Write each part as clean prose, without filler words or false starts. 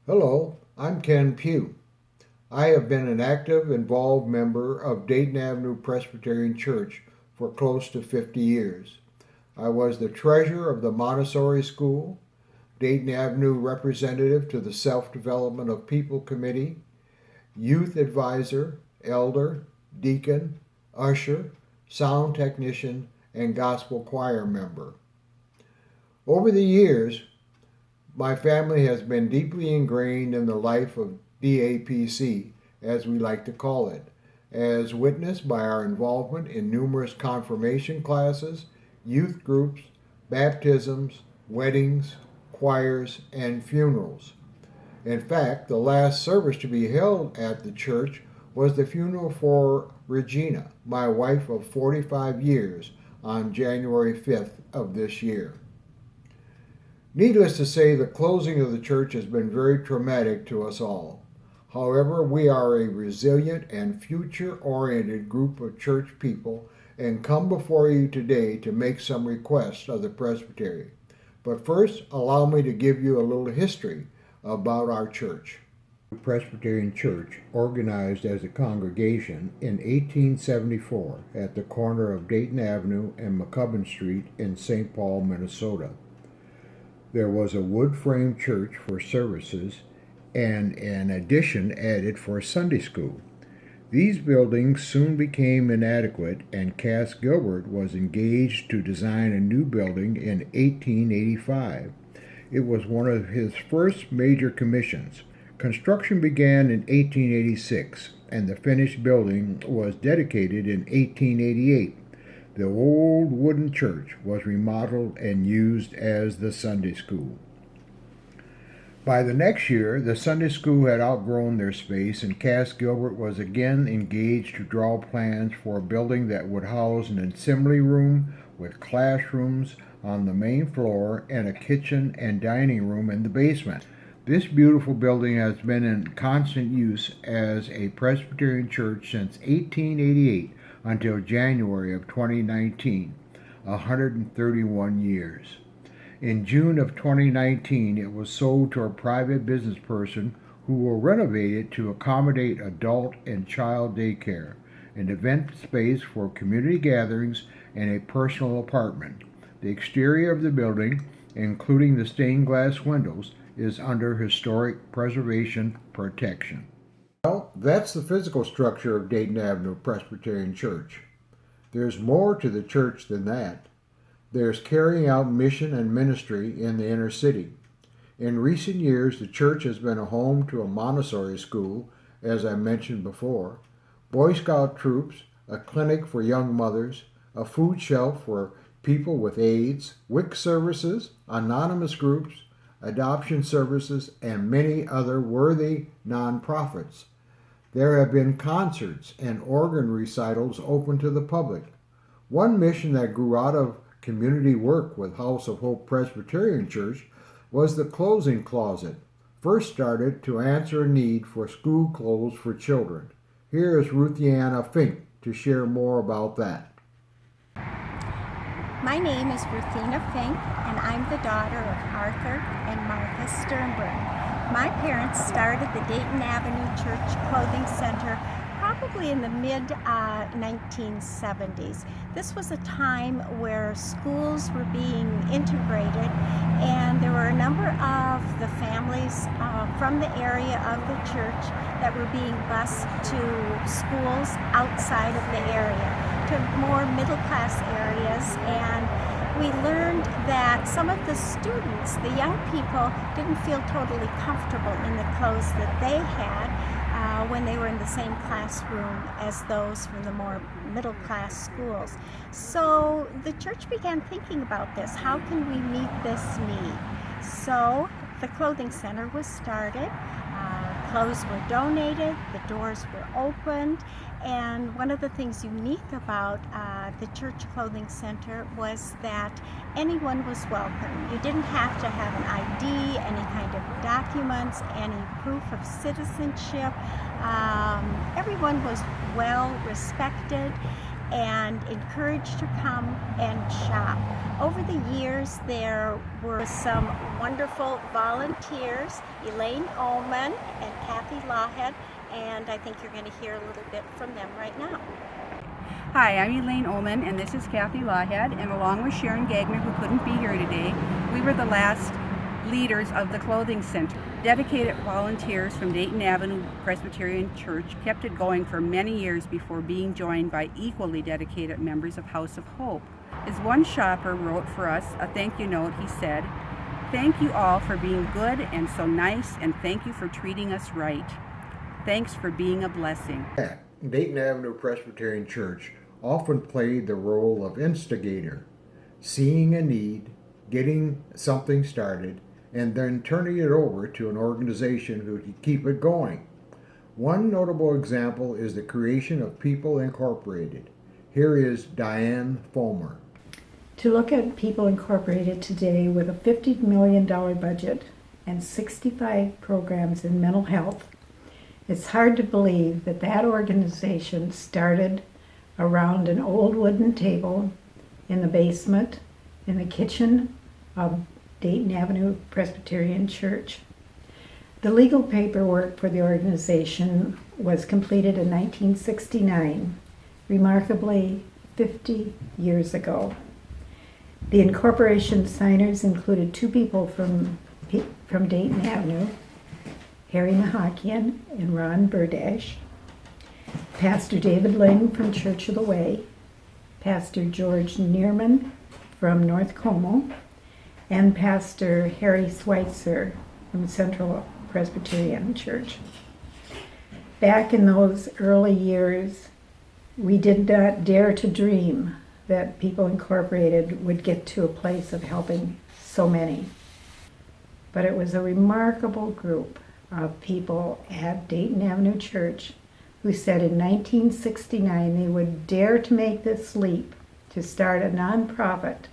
Hello, I'm Ken Pugh. I have been an active, involved member of Dayton Avenue Presbyterian Church for close to 50 years. I was the treasurer of the Montessori School, Dayton Avenue representative to the Self-Development of People Committee, youth advisor, elder, deacon, usher, sound technician, and gospel choir member. Over the years, my family has been deeply ingrained in the life of DAPC, as we like to call it, as witnessed by our involvement in numerous confirmation classes, youth groups, baptisms, weddings, choirs, and funerals. In fact, the last service to be held at the church was the funeral for Regina, my wife of 45 years, on January 5th of this year. Needless to say, the closing of the church has been very traumatic to us all. However, we are a resilient and future-oriented group of church people and come before you today to make some requests of the presbytery. But first, allow me to give you a little history about our church. The Presbyterian Church organized as a congregation in 1874 at the corner of Dayton Avenue and McCubbin Street in St. Paul, Minnesota. There was a wood-frame church for services and an addition added for Sunday school. These buildings soon became inadequate, and Cass Gilbert was engaged to design a new building in 1885. It was one of his first major commissions. Construction began in 1886, and the finished building was dedicated in 1888. The old wooden church was remodeled and used as the Sunday school. By the next year, the Sunday school had outgrown their space, and Cass Gilbert was again engaged to draw plans for a building that would house an assembly room with classrooms on the main floor and a kitchen and dining room in the basement. This beautiful building has been in constant use as a Presbyterian church since 1888 until January of 2019, 131 years. In June of 2019, it was sold to a private business person who will renovate it to accommodate adult and child daycare, an event space for community gatherings, and a personal apartment. The exterior of the building, including the stained glass windows, is under historic preservation protection. Well, that's the physical structure of Dayton Avenue Presbyterian Church. There's more to the church than that. There's carrying out mission and ministry in the inner city. In recent years, the church has been a home to a Montessori school, as I mentioned before, Boy Scout troops, a clinic for young mothers, a food shelf for people with AIDS, WIC services, anonymous groups, adoption services, and many other worthy nonprofits. There have been concerts and organ recitals open to the public. One mission that grew out of community work with House of Hope Presbyterian Church was the clothing closet, first started to answer a need for school clothes for children. Here is Ruthiana Fink to share more about that. My name is Ruthina Fink, and I'm the daughter of Arthur and Martha Sternberg. My parents started the Dayton Avenue Church Clothing Center probably in the mid-1970s. This was a time where schools were being integrated, and there were a number of the families from the area of the church that were being bused to schools outside of the area, to more middle-class areas, and we learned that some of the students, the young people, didn't feel totally comfortable in the clothes that they had when they were in the same classroom as those from the more middle-class schools. So the church began thinking about this. How can we meet this need? So the clothing center was started. Clothes were donated, the doors were opened, and one of the things unique about the Church Clothing Center was that anyone was welcome. You didn't have to have an ID, any kind of documents, any proof of citizenship. Everyone was well respected, and encouraged to come and shop. Over the years, there were some wonderful volunteers, Elaine Ullman and Kathy Lawhead, and I think you're going to hear a little bit from them right now. Hi, I'm Elaine Ullman, and this is Kathy Lawhead, and along with Sharon Gagner, who couldn't be here today, we were the last leaders of the clothing center. Dedicated volunteers from Dayton Avenue Presbyterian Church kept it going for many years before being joined by equally dedicated members of House of Hope. As one shopper wrote for us a thank you note, he said, "Thank you all for being good and so nice, and thank you for treating us right. Thanks for being a blessing." Dayton Avenue Presbyterian Church often played the role of instigator, seeing a need, getting something started, and then turning it over to an organization who could keep it going. One notable example is the creation of People Incorporated. Here is Diane Fulmer. To look at People Incorporated today with a $50 million budget and 65 programs in mental health, it's hard to believe that that organization started around an old wooden table in the basement in the kitchen of Dayton Avenue Presbyterian Church. The legal paperwork for the organization was completed in 1969, remarkably 50 years ago. The incorporation signers included two people from Dayton Avenue, Harry Mahakian and Ron Burdash, Pastor David Ling from Church of the Way, Pastor George Neerman from North Como, and Pastor Harry Schweitzer from Central Presbyterian Church. Back in those early years, we did not dare to dream that People Incorporated would get to a place of helping so many. But it was a remarkable group of people at Dayton Avenue Church who said in 1969 they would dare to make this leap to start a nonprofit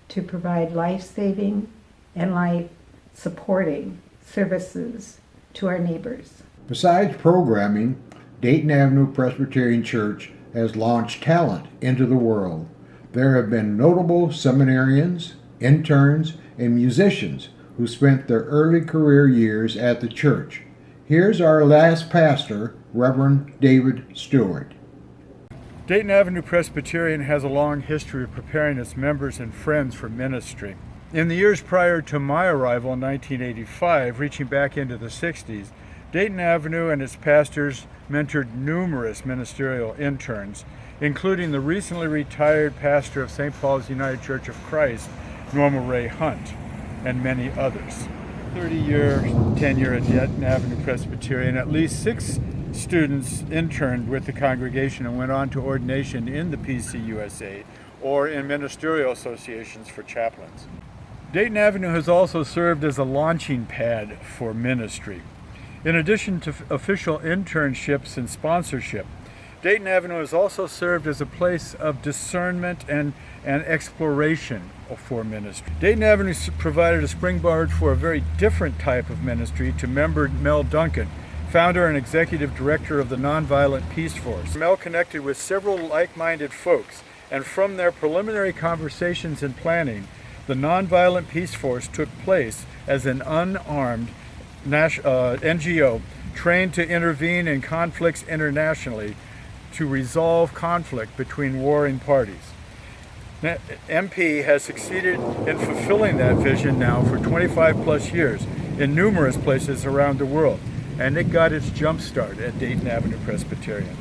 to provide life-saving and life-supporting services to our neighbors. Besides programming, Dayton Avenue Presbyterian Church has launched talent into the world. There have been notable seminarians, interns, and musicians who spent their early career years at the church. Here's our last pastor, Reverend David Stewart. Dayton Avenue Presbyterian has a long history of preparing its members and friends for ministry. In the years prior to my arrival in 1985, reaching back into the 60s, Dayton Avenue and its pastors mentored numerous ministerial interns, including the recently retired pastor of St. Paul's United Church of Christ, Norma Ray Hunt, and many others. 30-year tenure at Dayton Avenue Presbyterian, at least 6 students interned with the congregation and went on to ordination in the PCUSA or in ministerial associations for chaplains. Dayton Avenue has also served as a launching pad for ministry. In addition to official internships and sponsorship, Dayton Avenue has also served as a place of discernment and exploration for ministry. Dayton Avenue provided a springboard for a very different type of ministry to member Mel Duncan, founder and executive director of the Nonviolent Peace Force. Mel connected with several like-minded folks, and from their preliminary conversations and planning, the Nonviolent Peace Force took place as an unarmed NGO trained to intervene in conflicts internationally to resolve conflict between warring parties. MP has succeeded in fulfilling that vision now for 25 plus years in numerous places around the world, and it got its jump start at Dayton Avenue Presbyterian.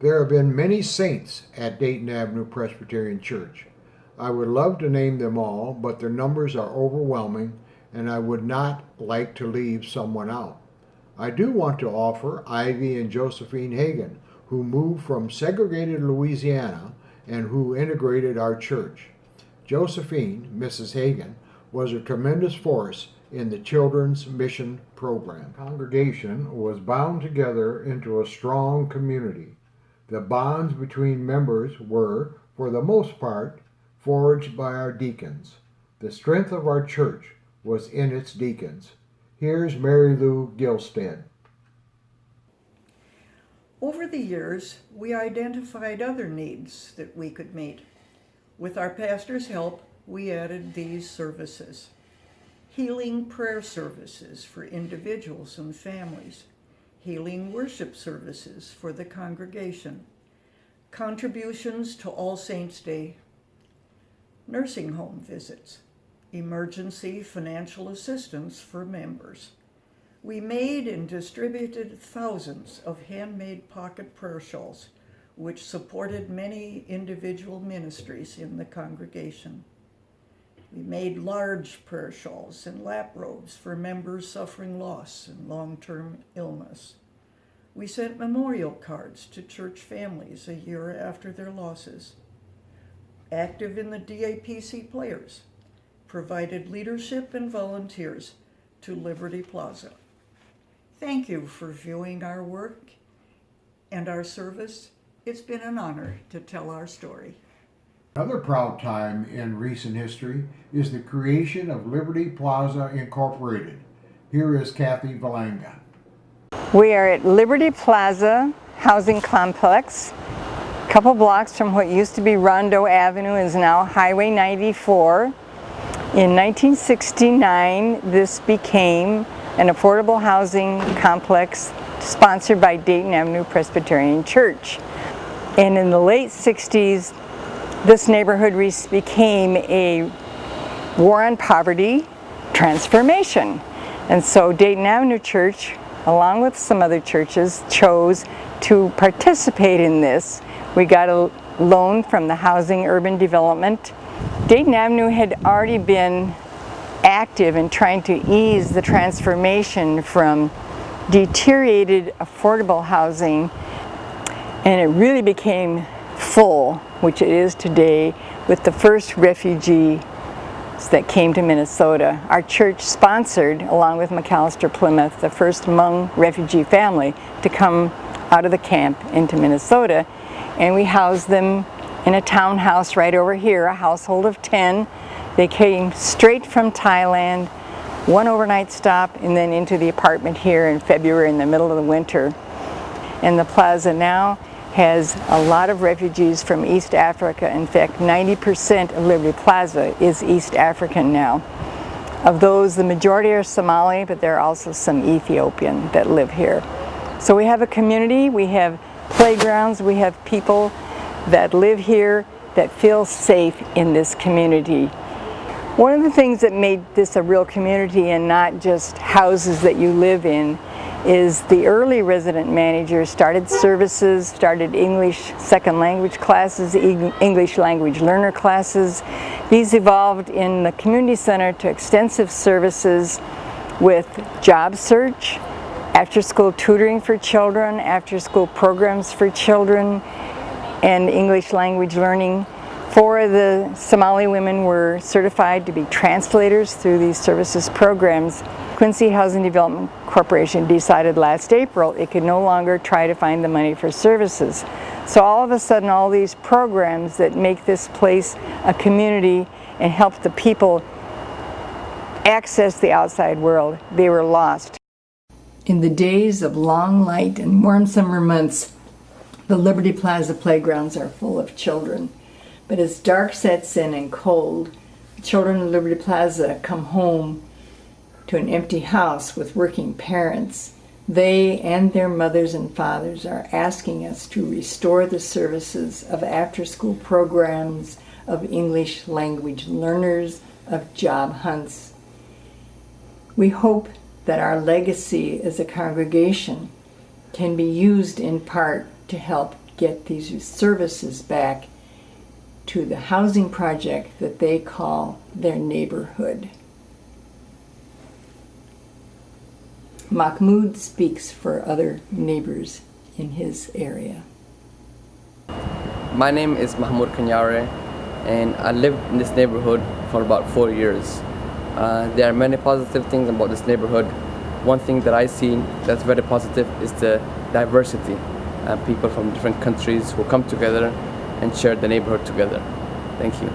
There have been many saints at Dayton Avenue Presbyterian Church. I would love to name them all, but their numbers are overwhelming, and I would not like to leave someone out. I do want to offer Ivy and Josephine Hagan, who moved from segregated Louisiana and who integrated our church. Josephine, Mrs. Hagan, was a tremendous force in the Children's Mission Program. The congregation was bound together into a strong community. The bonds between members were, for the most part, forged by our deacons. The strength of our church was in its deacons. Here's Mary Lou Gilstead. Over the years, we identified other needs that we could meet. With our pastor's help, we added these services: healing prayer services for individuals and families, healing worship services for the congregation, contributions to All Saints' Day, nursing home visits, emergency financial assistance for members. We made and distributed thousands of handmade pocket prayer shawls, which supported many individual ministries in the congregation. We made large prayer shawls and lap robes for members suffering loss and long-term illness. We sent memorial cards to church families a year after their losses. Active in the DAPC Players, provided leadership and volunteers to Liberty Plaza. Thank you for viewing our work and our service. It's been an honor to tell our story. Another proud time in recent history is the creation of Liberty Plaza Incorporated. Here is Kathy Valanga. We are at Liberty Plaza Housing Complex, a couple blocks from what used to be Rondo Avenue is now Highway 94. In 1969, this became an affordable housing complex sponsored by Dayton Avenue Presbyterian Church. And in the late 60s, this neighborhood became a war on poverty transformation. And so Dayton Avenue Church, along with some other churches, chose to participate in this. We got a loan from the Housing Urban Development. Dayton Avenue had already been active in trying to ease the transformation from deteriorated affordable housing, and it really became full, which it is today, with the first refugees that came to Minnesota. Our church sponsored, along with McAllister Plymouth, the first Hmong refugee family to come out of the camp into Minnesota, and we housed them in a townhouse right over here, a household of 10. They came straight from Thailand, one overnight stop, and then into the apartment here in February in the middle of the winter. And the plaza now has a lot of refugees from East Africa. In fact, 90% of Liberty Plaza is East African now. Of those, the majority are Somali, but there are also some Ethiopian that live here. So we have a community, we have playgrounds, we have people that live here that feel safe in this community. One of the things that made this a real community and not just houses that you live in is the early resident managers started services, started English second language classes, English language learner classes. These evolved in the community center to extensive services with job search, after-school tutoring for children, after-school programs for children, and English language learning. 4 of the Somali women were certified to be translators through these services programs. Quincy Housing Development Corporation decided last April it could no longer try to find the money for services. So all of a sudden, all these programs that make this place a community and help the people access the outside world, they were lost. In the days of long light and warm summer months, the Liberty Plaza playgrounds are full of children. But as dark sets in and cold, children in Liberty Plaza come home to an empty house with working parents. They and their mothers and fathers are asking us to restore the services of after-school programs, of English language learners, of job hunts. We hope that our legacy as a congregation can be used in part to help get these services back to the housing project that they call their neighborhood. Mahmoud speaks for other neighbors in his area. My name is Mahmoud Kanyare, and I lived in this neighborhood for about 4 years. There are many positive things about this neighborhood. One thing that I see that's very positive is the diversity. People from different countries who come together and share the neighborhood together. Thank you.